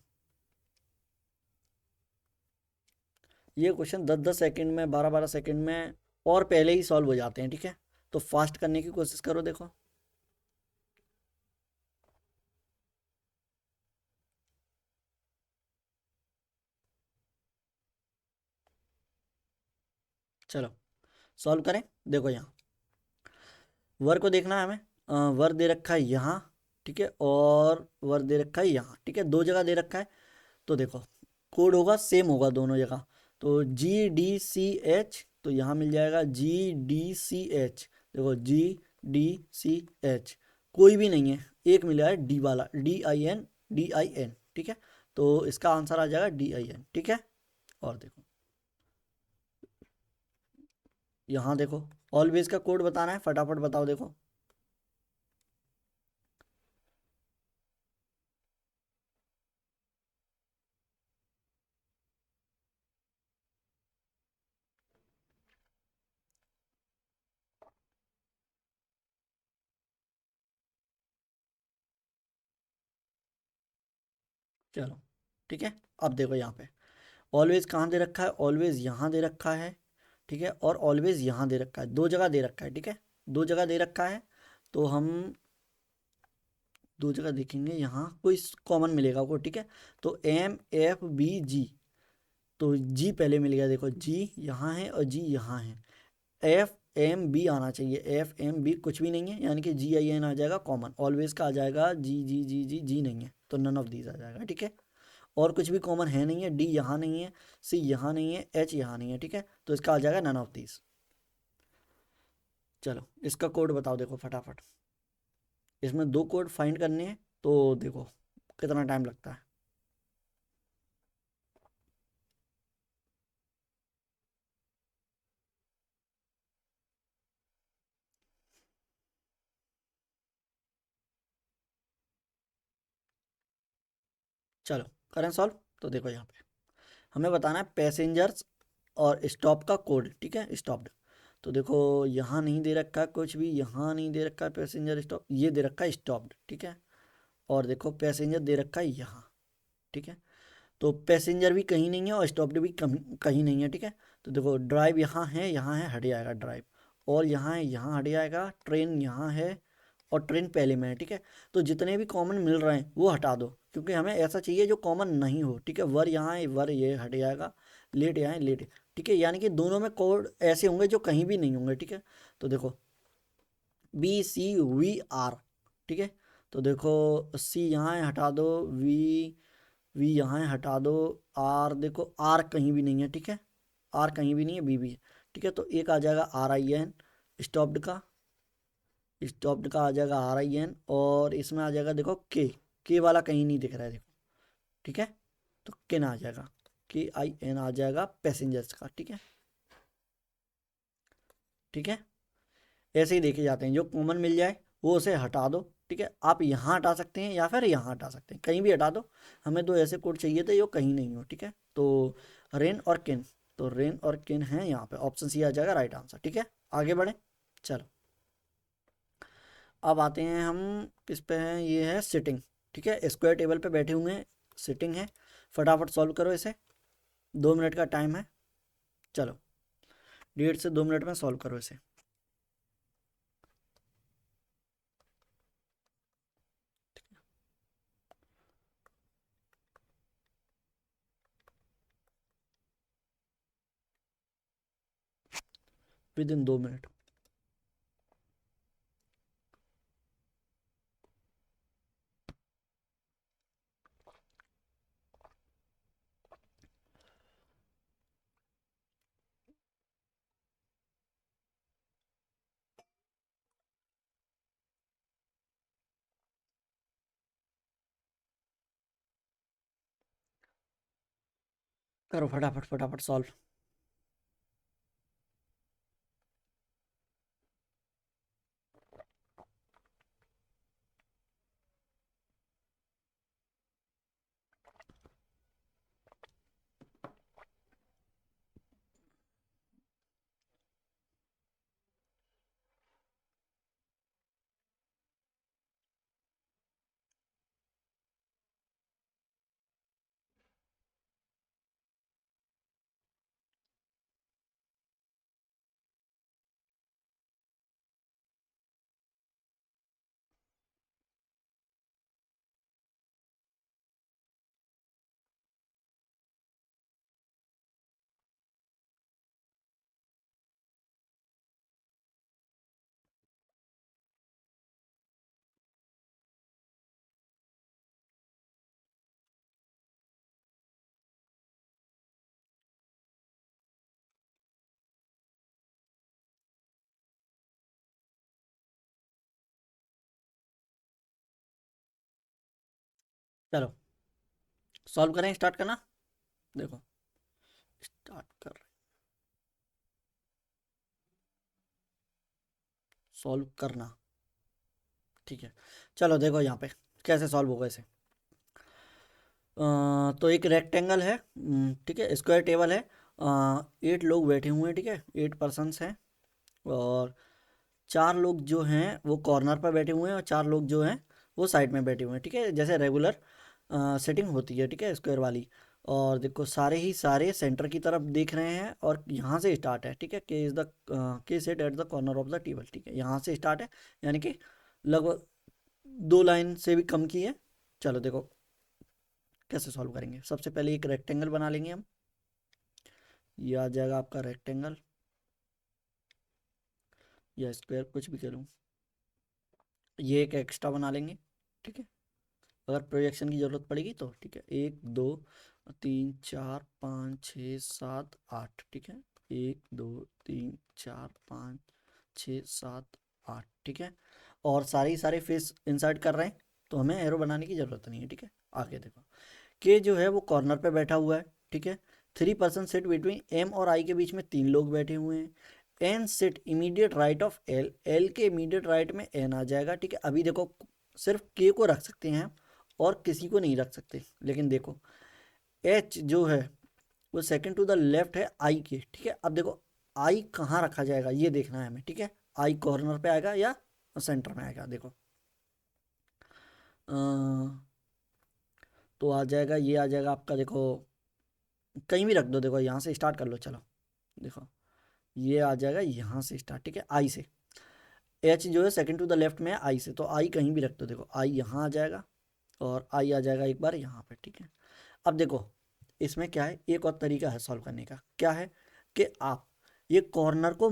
ये क्वेश्चन 10-10 सेकंड में, 12-12 सेकंड में और पहले ही सॉल्व हो जाते हैं, ठीक है। तो फास्ट करने की कोशिश करो। देखो चलो सॉल्व करें। देखो यहाँ वर को देखना है हमें। वर दे रखा है यहाँ, ठीक है, और वर दे रखा है यहाँ, ठीक है, दो जगह दे रखा है। तो देखो कोड होगा सेम होगा दोनों जगह। तो GDCH, तो यहाँ मिल जाएगा GDCH। देखो GDCH कोई भी नहीं है, एक मिला है डी वाला, DIN, ठीक है। तो इसका आंसर आ जाएगा DIN, ठीक है। और देखो यहाँ देखो ऑलवेज का कोड बताना है, फटाफट बताओ। देखो चलो ठीक है। अब देखो यहाँ पे ऑलवेज कहाँ दे रखा है, ऑलवेज यहाँ दे रखा है, ठीक है, और ऑलवेज यहाँ दे रखा है, दो जगह दे रखा है, ठीक है, दो जगह दे रखा है। तो हम दो जगह देखेंगे, यहाँ कोई कॉमन मिलेगा को, ठीक है। तो MFBG, तो जी पहले मिल गया, देखो जी यहाँ है और जी यहाँ है। FMB आना चाहिए, FMB कुछ भी नहीं है, यानी कि GIN आ जाएगा कॉमन। ऑलवेज का आ जाएगा जी नहीं है, तो नन ऑफ दीज आ जाएगा, ठीक है। और कुछ भी कॉमन है नहीं है, डी यहाँ नहीं है, सी यहाँ नहीं है, एच यहाँ नहीं है, ठीक है। तो इसका आ जाएगा नन ऑफ दीज। चलो इसका कोड बताओ। देखो फटाफट, इसमें दो कोड फाइंड करने हैं, तो देखो कितना टाइम लगता है। चलो करें सॉल्व। तो देखो यहाँ पे हमें बताना है पैसेंजर्स और स्टॉप का कोड, ठीक है, स्टॉप्ड। तो देखो यहाँ नहीं दे रखा है कुछ भी, यहाँ नहीं दे रखा है पैसेंजर स्टॉप, ये दे रखा है स्टॉप्ड, ठीक है। और देखो पैसेंजर दे रखा है यहाँ, ठीक है। तो पैसेंजर भी कहीं नहीं है और स्टॉप्ड भी कहीं नहीं है, ठीक है। तो देखो ड्राइव यहाँ है, हट जाएगा ड्राइव। और यहाँ है, यहाँ हट जाएगा। ट्रेन यहाँ है और ट्रेन पहले में है, ठीक है। तो जितने भी कॉमन मिल रहे हैं वो हटा दो, क्योंकि हमें ऐसा चाहिए जो कॉमन नहीं हो, ठीक है। वर यहाँ है, वर ये हट जाएगा। लेट यहाँ है, लेट, ठीक है। यानी कि दोनों में कोड ऐसे होंगे जो कहीं भी नहीं होंगे, ठीक है। तो देखो BCVR, ठीक है। तो देखो सी यहाँ है, हटा दो। वी यहाँ है, हटा दो। आर देखो, आर कहीं भी नहीं है, ठीक है, आर कहीं भी नहीं है, बी भी है, ठीक है। तो एक आ जाएगा RIN स्टॉप्ड का, स्टॉप्ड का आ जाएगा RIN। और इसमें आ जाएगा देखो के वाला कहीं नहीं दिख रहा है, देखो, ठीक है। तो किन आ जाएगा, KIN आ जाएगा पैसेंजर्स का, ठीक है, ठीक है। ऐसे ही देखे जाते हैं, जो कॉमन मिल जाए वो उसे हटा दो, ठीक है। आप यहाँ हटा सकते हैं या फिर यहाँ हटा सकते हैं, कहीं भी हटा दो। हमें तो ऐसे कोड चाहिए थे जो कहीं नहीं हो, ठीक है। तो रेन और किन, तो रेन और किन है यहाँ पे, ऑप्शन सी आ जाएगा राइट आंसर, ठीक है। आगे बढ़े। चलो अब आते हैं हम किस पे हैं, ये है सिटिंग, ठीक है। स्क्वायर टेबल पे बैठे हुए हैं, सिटिंग है। फटाफट सॉल्व करो इसे, 2 मिनट का टाइम है। चलो 1.5 से 2 मिनट में सॉल्व करो इसे। With in 2 minute. करो फटाफट फटाफट सॉल्व। चलो सॉल्व करें, स्टार्ट करना। देखो स्टार्ट कर रहे, सॉल्व करना। ठीक है, चलो देखो यहाँ पे कैसे सॉल्व होगा इसे। तो एक रेक्टेंगल है, ठीक है, स्क्वायर टेबल है। 8 लोग बैठे हुए हैं, ठीक है, 8 पर्सनस हैं। और 4 लोग जो हैं वो कॉर्नर पर बैठे हुए हैं, और 4 लोग जो हैं वो साइड में बैठे हुए हैं, ठीक है, जैसे रेगुलर सेटिंग होती है, ठीक है, स्क्वायर वाली। और देखो सारे ही सारे सेंटर की तरफ देख रहे हैं, और यहाँ से स्टार्ट है, ठीक है, के इज़ द के set at the corner of the table, ठीक है, यहाँ से स्टार्ट है, यानी कि लगभग 2 लाइन से भी कम की है। चलो देखो कैसे सॉल्व करेंगे। सबसे पहले एक रेक्टेंगल बना लेंगे हम। ये आ जाएगा आपका रेक्टेंगल या स्क्वायर, कुछ भी करूँ। ये एक एक्स्ट्रा बना लेंगे, ठीक है, अगर प्रोजेक्शन की ज़रूरत पड़ेगी तो, ठीक है। 1 2 3 4 5 6 7 8, ठीक है, 1 2 3 4 5 6 7 8, ठीक है। और सारे ही सारे फेस इंसर्ट कर रहे हैं, तो हमें एरो बनाने की ज़रूरत नहीं है, ठीक है। आगे देखो, के जो है वो कॉर्नर पे बैठा हुआ है, ठीक है। 3 पर्सन सिट बिटवीन एम और आई के बीच में 3 लोग बैठे हुए हैं। N sit immediate right of L, L के इमीडिएट राइट में एन आ जाएगा, ठीक है। अभी देखो सिर्फ के को रख सकते हैं और किसी को नहीं रख सकते, लेकिन देखो एच जो है वो सेकंड टू द लेफ्ट है आई के, ठीक है। अब देखो आई कहाँ रखा जाएगा ये देखना है हमें, ठीक है। आई कॉर्नर पे आएगा या सेंटर में आएगा, देखो अ, तो आ जाएगा, ये आ जाएगा आपका, देखो कहीं भी रख दो, देखो यहाँ से स्टार्ट कर लो, चलो देखो ये आ जाएगा यहाँ से स्टार्ट, ठीक है, आई से। एच जो है सेकंड टू द लेफ्ट में है आई से, तो आई कहीं भी रख दो, देखो आई यहाँ आ जाएगा और आई आ जाएगा एक बार यहाँ पे, ठीक है। अब देखो इसमें क्या है, एक और तरीका है सॉल्व करने का, क्या है कि आप ये कॉर्नर को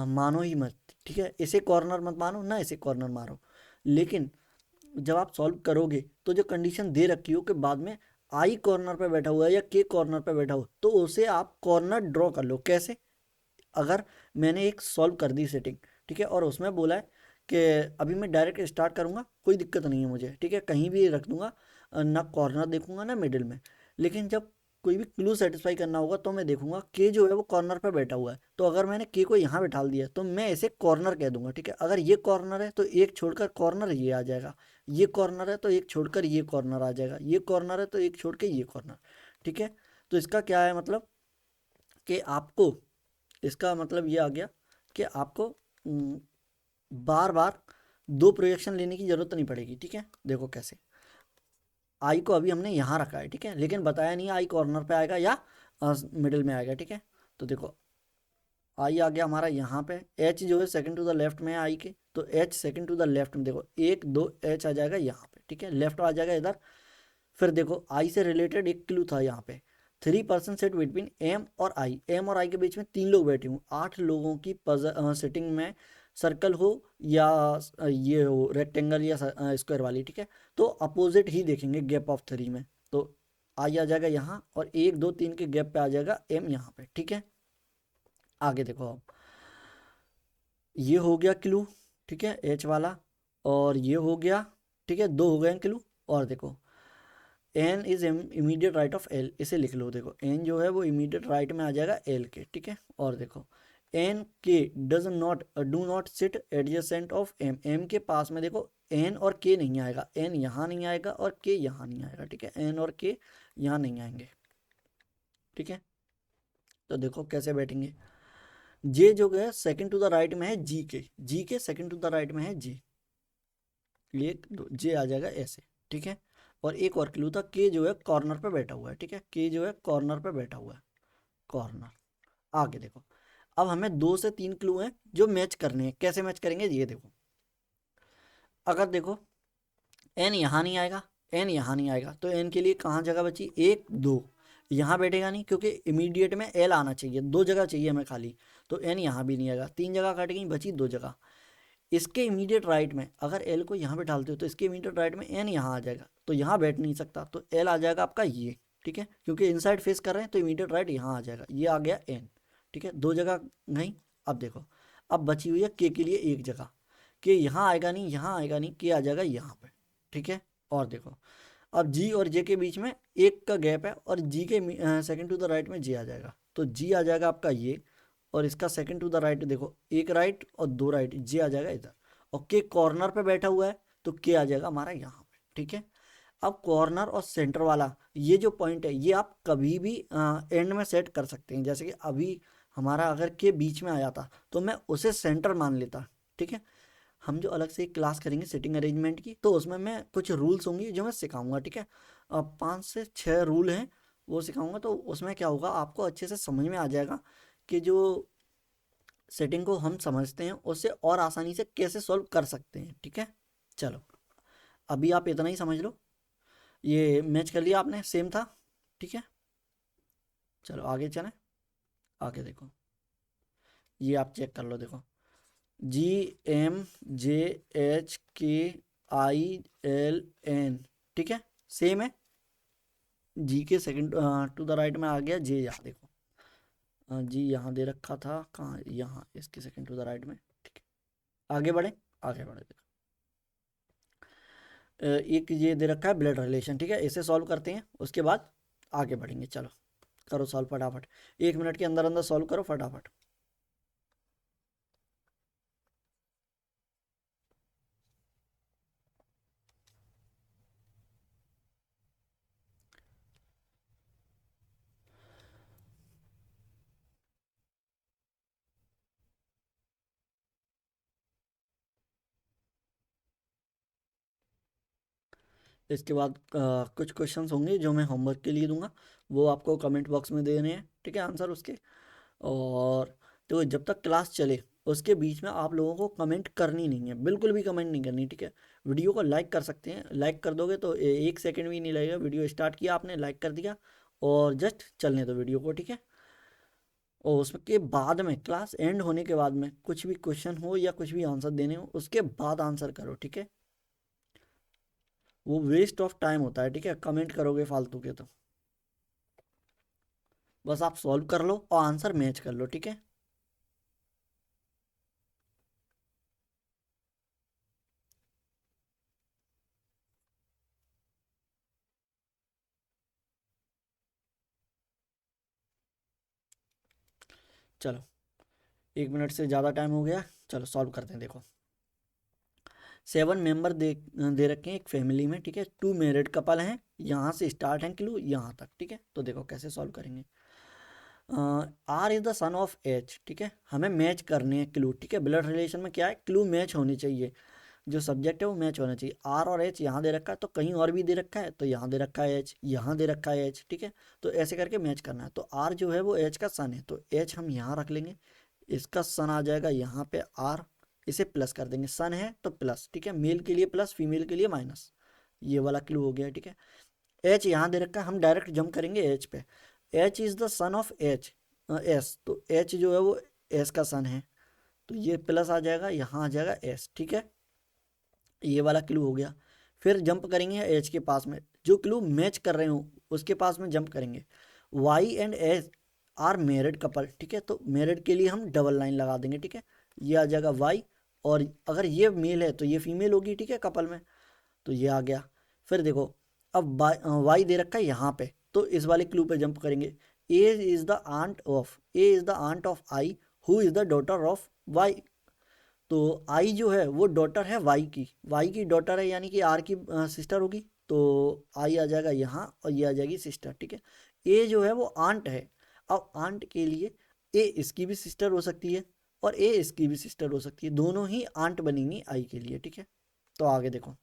मानो ही मत, ठीक है, इसे कॉर्नर मत मानो ना, इसे कॉर्नर मारो। लेकिन जब आप सॉल्व करोगे तो जो कंडीशन दे रखी हो कि बाद में आई कॉर्नर पे बैठा हुआ है या के कॉर्नर पे बैठा हो, तो उसे आप कॉर्नर ड्रॉ कर लो। कैसे? अगर मैंने एक सॉल्व कर दी सेटिंग, ठीक है, और उसमें बोला है कि अभी मैं डायरेक्ट स्टार्ट करूँगा, कोई दिक्कत नहीं है मुझे, ठीक है, कहीं भी रख दूंगा, ना कॉर्नर देखूंगा ना मिडिल में। लेकिन जब कोई भी क्लू सेटिस्फाई करना होगा तो मैं देखूंगा के जो है वो कॉर्नर पर बैठा हुआ है, तो अगर मैंने के को यहाँ बैठा दिया तो मैं इसे कॉर्नर कह दूंगा, ठीक है। अगर ये कॉर्नर है तो एक छोड़कर कॉर्नर ये आ जाएगा, ये कॉर्नर है तो एक छोड़कर ये कॉर्नर आ जाएगा, ये कॉर्नर है तो एक छोड़ के ये कॉर्नर, ठीक है। तो इसका क्या है मतलब कि आपको, इसका मतलब ये आ गया कि आपको बार बार दो प्रोजेक्शन लेने की ज़रूरत नहीं पड़ेगी, ठीक है। देखो कैसे, आई को अभी हमने यहाँ रखा है, ठीक है, लेकिन बताया नहीं आई कॉर्नर पे आएगा या मिडिल में आएगा, ठीक है। तो देखो आई आ गया हमारा यहाँ पे, एच जो है सेकंड टू द लेफ्ट में है आई के, तो H second to the left में, देखो 1 2 एच आ जाएगा यहाँ पे, ठीक है, लेफ्ट आ जाएगा इधर। फिर देखो आई से रिलेटेड एक क्लू था यहाँ पे, 3 पर्सन सेट बिटवीन एम और आई, एम और आई के बीच में 3 लोग बैठे हों, 8 लोगों की सेटिंग में सर्कल हो या ये हो रेक्टेंगल या स्क्वायर वाली, ठीक है। तो अपोजिट ही देखेंगे गैप ऑफ 3 में, तो आई आ जाएगा यहाँ और 1 2 3 के गैप पे आ जाएगा एम यहाँ पे, ठीक है। आगे देखो अब ये हो गया क्लू, ठीक है, एच वाला, और ये हो गया, ठीक है, दो हो गए क्लू। और देखो N is immediate right of L, इसे लिख लो, देखो एन जो है वो इमीडिएट राइट में आ जाएगा एल के, ठीक है। और देखो एन के does not do not sit adjacent of M, M के पास में देखो एन और के नहीं आएगा, एन यहाँ नहीं आएगा और के यहाँ नहीं आएगा, ठीक है, एन और के यहाँ नहीं आएंगे, ठीक है। तो देखो कैसे बैठेंगे, जे जो है सेकंड टू द राइट में है जी के, जी के सेकंड टू द राइट में है जी, एक दो जे आ जाएगा ऐसे, ठीक है। और एक और क्लू था, के जो है कॉर्नर पे बैठा हुआ है, ठीक है, के जो है कॉर्नर पे बैठा हुआ है, कॉर्नर। आगे देखो अब हमें 2 से 3 क्लू हैं जो मैच करने हैं, कैसे मैच करेंगे ये देखो। अगर देखो एन यहाँ नहीं आएगा, एन यहाँ नहीं आएगा, तो एन के लिए कहाँ जगह बची, 1 2, यहाँ बैठेगा नहीं क्योंकि इमीडिएट में एल आना चाहिए, 2 जगह चाहिए हमें खाली, तो एन यहाँ भी नहीं आएगा, 3 जगह कट गई, बची 2 जगह। इसके इमीडिएट राइट में अगर एल को यहाँ पे डालते हो तो इसके इमीडिएट राइट में एन यहाँ आ जाएगा, तो यहाँ बैठ नहीं सकता, तो एल आ जाएगा आपका ये, ठीक है, क्योंकि इनसाइड फेस कर रहे हैं तो इमीडिएट राइट यहाँ आ जाएगा, ये आ गया एन, ठीक है, 2 जगह नहीं। अब देखो अब बची हुई है के लिए एक जगह, के यहाँ आएगा नहीं, यहाँ आएगा नहीं, के आ जाएगा यहाँ पे, ठीक है। और देखो अब जी और जे के बीच में एक का गैप है और जी के सेकंड टू द राइट में जे आ जाएगा, तो जी आ जाएगा आपका ये, और इसका सेकंड टू द राइट देखो एक राइट और दो राइट, जे आ जाएगा इधर, और के कॉर्नर पे बैठा हुआ है तो के आ जाएगा हमारा यहाँ पे, ठीक है। अब कॉर्नर और सेंटर वाला ये जो पॉइंट है ये आप कभी भी एंड में सेट कर सकते हैं, जैसे कि अभी हमारा अगर के बीच में आया था तो मैं उसे सेंटर मान लेता, ठीक है। हम जो अलग से एक क्लास करेंगे सिटिंग अरेंजमेंट की, तो उसमें मैं कुछ रूल्स होंगे जो मैं सिखाऊंगा, ठीक है। अब 5 से 6 रूल हैं वो सिखाऊंगा, तो उसमें क्या होगा आपको अच्छे से समझ में आ जाएगा कि जो सेटिंग को हम समझते हैं उससे और आसानी से कैसे सॉल्व कर सकते हैं, ठीक है। चलो अभी आप इतना ही समझ लो, ये मैच कर लिया आपने, सेम था, ठीक है। चलो आगे चलें, आगे देखो, ये आप चेक कर लो, देखो GMJHKILN, ठीक है, सेम है। जी के सेकंड टू द राइट में आ गया जे, यहाँ देखो जी यहाँ दे रखा था, कहाँ, यहाँ इसके सेकंड टू द राइट में, ठीक है। आगे बढ़े, आगे बढ़े, देखो एक ये दे रखा है ब्लड रिलेशन, ठीक है, इसे सॉल्व करते हैं उसके बाद आगे बढ़ेंगे। चलो करो सॉल्व फटाफट, 1 मिनट के अंदर अंदर सॉल्व करो फटाफट। इसके बाद कुछ क्वेश्चंस होंगे जो मैं होमवर्क के लिए दूंगा, वो आपको कमेंट बॉक्स में देने हैं, ठीक है, आंसर उसके। और तो जब तक क्लास चले उसके बीच में आप लोगों को कमेंट करनी नहीं है, बिल्कुल भी कमेंट नहीं करनी, ठीक है। वीडियो को लाइक कर सकते हैं, लाइक कर दोगे तो 1 सेकंड भी नहीं लगेगा, वीडियो स्टार्ट किया आपने लाइक कर दिया और जस्ट चलने दो वीडियो को, ठीक है। और उसके बाद में क्लास एंड होने के बाद में कुछ भी क्वेश्चन हो या कुछ भी आंसर देने हो उसके बाद आंसर करो, ठीक है। वो वेस्ट ऑफ टाइम होता है, ठीक है, कमेंट करोगे फालतू के तो। बस आप सॉल्व कर लो और आंसर मैच कर लो, ठीक है। चलो 1 मिनट से ज़्यादा टाइम हो गया, चलो सॉल्व करते हैं, देखो 7 मेंबर दे रखे हैं एक फैमिली में, ठीक है, 2 मैरिड कपल हैं, यहाँ से स्टार्ट है क्लू यहाँ तक, ठीक है। तो देखो कैसे सॉल्व करेंगे। R is the son of H, ठीक है, हमें मैच करने हैं क्लू, ठीक है। ब्लड रिलेशन में क्या है, क्लू मैच होनी चाहिए, जो सब्जेक्ट है वो मैच होना चाहिए। आर और एच यहाँ दे रखा है तो कहीं और भी दे रखा है, तो यहाँ दे रखा है एच, यहाँ दे रखा है एच, ठीक है। तो ऐसे करके मैच करना है। तो आर जो है वो एच का सन है, तो एच हम यहाँ रख लेंगे, इसका सन आ जाएगा यहाँ पे आर, इसे प्लस कर देंगे, सन है तो प्लस, ठीक है, मेल के लिए प्लस फीमेल के लिए माइनस, ये वाला क्लू हो गया, ठीक है। एच यहाँ दे रखा है, हम डायरेक्ट जंप करेंगे एच पे, H is the son of H, S, तो एच जो है वो एस का सन है, तो ये प्लस आ जाएगा, यहाँ आ जाएगा एस, ठीक है, ये वाला क्लू हो गया। फिर जंप करेंगे एच के पास में, जो क्लू मैच कर रहे हो उसके पास में जंप करेंगे। Y and H are married couple, ठीक है, तो मैरिड के लिए हम डबल लाइन लगा देंगे, ठीक है, ये आ जाएगा वाई, और अगर ये मेल है तो ये फीमेल होगी, ठीक है, कपल में, तो ये आ गया। फिर देखो अब वाई दे रखा है यहाँ पे, तो इस वाले क्लू पे जंप करेंगे। A is the aunt of I, who is the daughter of Y, तो आई जो है वो डॉटर है वाई की डॉटर है, यानी कि आर की सिस्टर होगी, तो आई आ जाएगा यहाँ और ये आ जाएगी सिस्टर, ठीक है। ए जो है वो आंट है, अब आंट के लिए ए इसकी भी सिस्टर हो सकती है और ए इसकी भी सिस्टर हो सकती है, दोनों ही आंट बनेंगी आई के लिए, ठीक है। तो आगे देखो,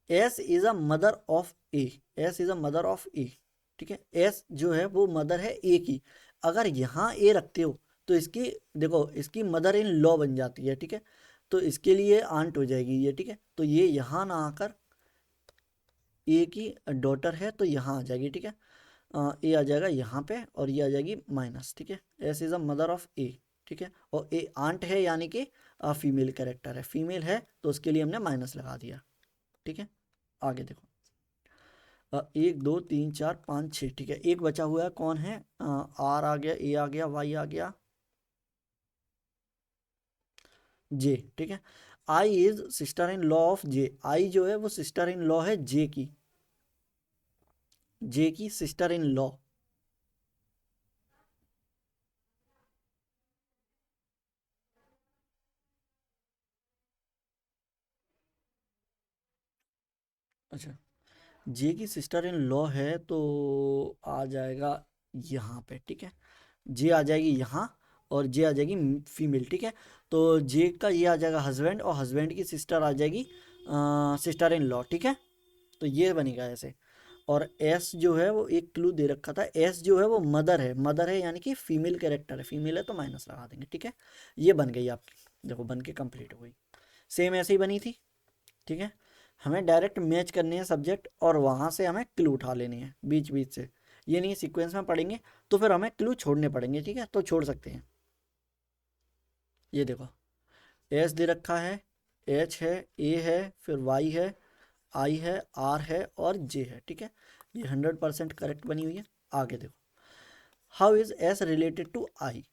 S is a mother of A, S is a mother of A, ठीक है, एस जो है वो मदर है ए की, अगर यहाँ ए रखते हो तो इसकी देखो इसकी मदर इन लॉ बन जाती है, ठीक है, तो इसके लिए आंट हो जाएगी ये, ठीक है, तो ये यहाँ ना आकर ए की डॉटर है तो यहाँ आ जाएगी, ठीक है, ए आ जाएगा यहाँ पे और ये आ जाएगी माइनस, ठीक है, S is a mother of A, ठीक है, और ए आंट है यानी कि फीमेल कैरेक्टर है, फीमेल है तो उसके लिए हमने माइनस लगा दिया, ठीक है। आगे देखो 1 2 3 4 5 6, ठीक है, एक बचा हुआ है, कौन है, आर आ गया, ए आ गया, वाई आ गया, जे, ठीक है। I is sister in law of J, I जो है वो सिस्टर इन लॉ है जे की, जे की सिस्टर इन लॉ। अच्छा, जे की सिस्टर इन लॉ है तो आ जाएगा यहाँ पे, ठीक है, जे आ जाएगी यहाँ और जे आ जाएगी फीमेल, ठीक है। तो जे का ये आ जाएगा हस्बैंड और हस्बैंड की सिस्टर आ जाएगी सिस्टर इन लॉ, ठीक है। तो ये बनेगा ऐसे। और एस जो है वो एक क्लू दे रखा था, एस जो है वो मदर है, मदर है यानी कि फीमेल कैरेक्टर है, फीमेल है तो माइनस लगा देंगे, ठीक है। ये बन गई आपकी, देखो बन के कंप्लीट हो गई। सेम ऐसे ही बनी थी, ठीक है। हमें डायरेक्ट मैच करनी है सब्जेक्ट और वहाँ से हमें क्लू उठा लेनी है बीच बीच से, ये नहीं सीक्वेंस में पढ़ेंगे तो फिर हमें क्लू छोड़ने पड़ेंगे, ठीक है, तो छोड़ सकते हैं। ये देखो एस दे रखा है, एच है, ए है, फिर वाई है, आई है, आर है और जे है, ठीक है। ये 100% करेक्ट बनी हुई है। आगे देखो, how is S related to I,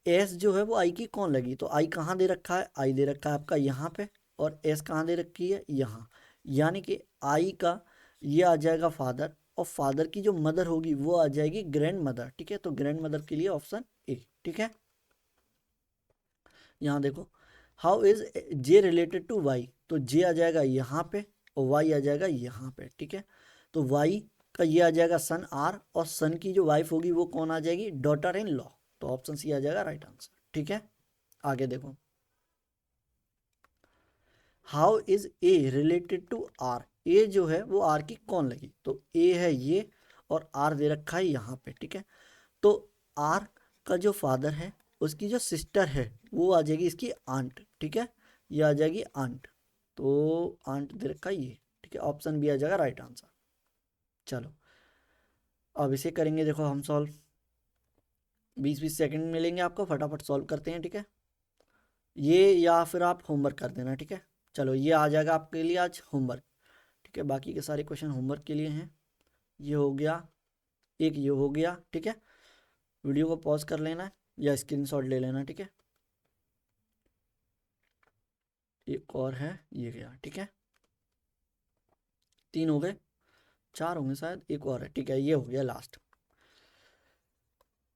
S जो है वो आई की कौन लगी, तो आई कहाँ दे रखा है, आई दे रखा है आपका यहाँ पे, और एस कहाँ दे रखी है यहाँ, यानी कि आई का ये आ जाएगा फादर, और फादर की जो मदर होगी वो आ जाएगी ग्रैंड मदर, ठीक है। तो ग्रैंड मदर के लिए ऑप्शन ए, ठीक है। यहाँ देखो, how is J related to Y, तो जे आ जाएगा यहाँ पे और वाई आ जाएगा यहाँ पे, ठीक है। तो वाई का ये आ जाएगा सन आर, और सन की जो वाइफ होगी वो कौन आ जाएगी, डॉटर इन लॉ। तो ऑप्शन सी आ जाएगा राइट आंसर, ठीक है। आगे देखो, how is A related to R, A जो है वो आर की कौन लगी, तो ए है ये और आर दे रखा है यहाँ पे, ठीक है। तो आर का जो फादर है उसकी जो सिस्टर है वो आ जाएगी इसकी आंट, ठीक है, ये आ जाएगी आंट। तो आंट दे रखा है ये, ठीक है, ऑप्शन बी आ जाएगा राइट आंसर। चलो अब इसे करेंगे, देखो हम सॉल्व, 20-20 सेकंड मिलेंगे आपको, फटाफट सॉल्व करते हैं, ठीक है। ये या फिर आप होमवर्क कर देना, ठीक है। चलो ये आ जाएगा आपके लिए आज होमवर्क, ठीक है, बाकी के सारे क्वेश्चन होमवर्क के लिए हैं। ये हो गया, एक ये हो गया, ठीक है। वीडियो को पॉज कर लेना या स्क्रीनशॉट ले लेना, ठीक है। एक और है, ये गया, ठीक है। 3 हो गए, 4 होंगे शायद, एक और है, ठीक है, ये हो गया लास्ट।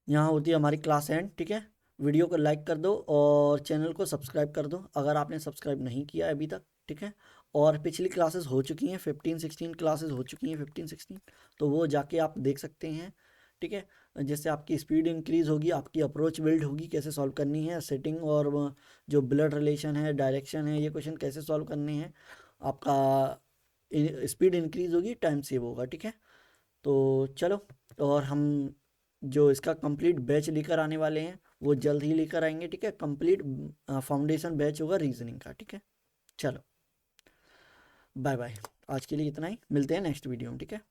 यहाँ होती है हमारी क्लास एंड, ठीक है। वीडियो को लाइक कर दो और चैनल को सब्सक्राइब कर दो अगर आपने सब्सक्राइब नहीं किया है अभी तक, ठीक है। और पिछली क्लासेस हो चुकी हैं, 15-16 क्लासेस हो चुकी हैं, 15-16, तो वो जाके आप देख सकते हैं, ठीक है। जिससे आपकी स्पीड इंक्रीज़ होगी, आपकी अप्रोच बिल्ड होगी, कैसे सॉल्व करनी है, सेटिंग और जो ब्लड रिलेशन है, डायरेक्शन है, ये क्वेश्चन कैसे सॉल्व करने हैं, आपका स्पीड इंक्रीज़ होगी, टाइम सेव होगा, ठीक है। तो चलो, और हम जो इसका कंप्लीट बैच लेकर आने वाले हैं वो जल्द ही लेकर आएंगे, ठीक है। कंप्लीट फाउंडेशन बैच होगा रीजनिंग का, ठीक है। चलो बाय बाय, आज के लिए इतना ही, मिलते हैं नेक्स्ट वीडियो में, ठीक है।